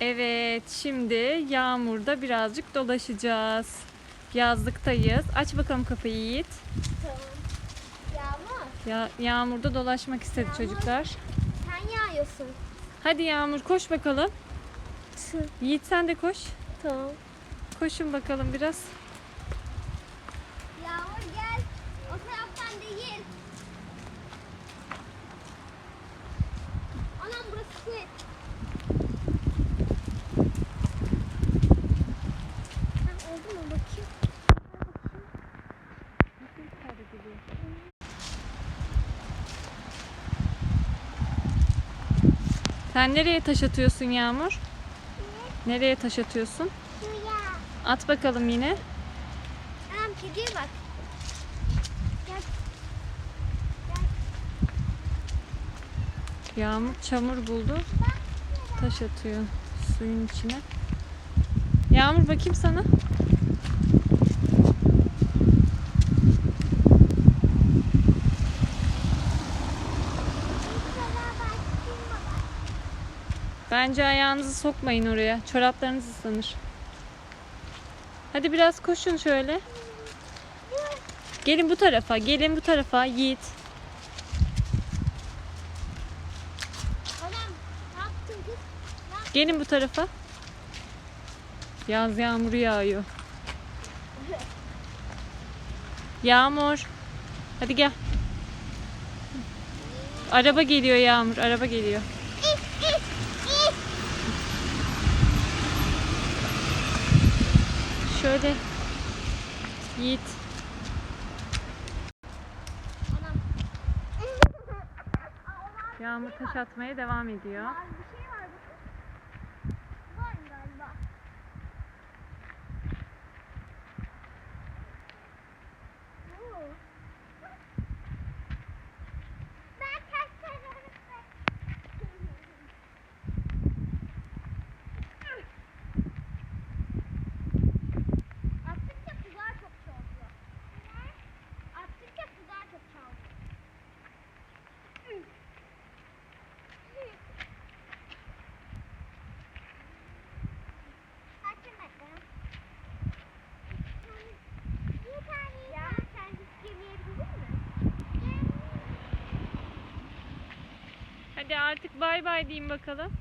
Evet, şimdi yağmurda birazcık dolaşacağız. Yazlıktayız. Aç bakalım kapıyı Yiğit. Tamam. Yağmur. Yağmurda dolaşmak istedi Yağmur. çocuklar. Sen yağıyorsun. Hadi Yağmur koş bakalım. Yiğit sen de koş. Tamam. Koşun bakalım biraz. Yağmur gel. O taraftan değil. Anam burası şey. Oldu mu bakayım? Sen nereye taş atıyorsun Yağmur? Nereye taş atıyorsun? Şuraya. At bakalım yine. Anam kediye bak. Gel. Yağmur çamur buldu. Taş atıyor suyun içine. Yağmur bakayım sana. Bence ayağınızı sokmayın oraya. Çoraplarınız ıslanır. Hadi biraz koşun şöyle. Gelin bu tarafa. Gelin bu tarafa Yiğit. Anam ne yaptın kız? Gelin bu tarafa. Yaz yağmuru yağıyor. Yağmur. Hadi gel. Araba geliyor Yağmur. Araba geliyor. Şöyle. Yiğit. Anam. Yağmur taş atmaya devam ediyor. Bir şey var bakın. Var galiba. Ben taşlarım. Attıkça sular çok çoğalıyor. Attıkça sular çok çoğalıyor. Açın bakalım. Ya sen hiç girmeyebilir mi? Hadi artık bay bay diyeyim bakalım.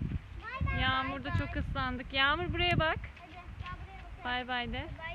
Bay bay. Yağmurda çok ıslandık. Yağmur buraya bak. Hadi gel buraya bakalım. Bay bay de. Bay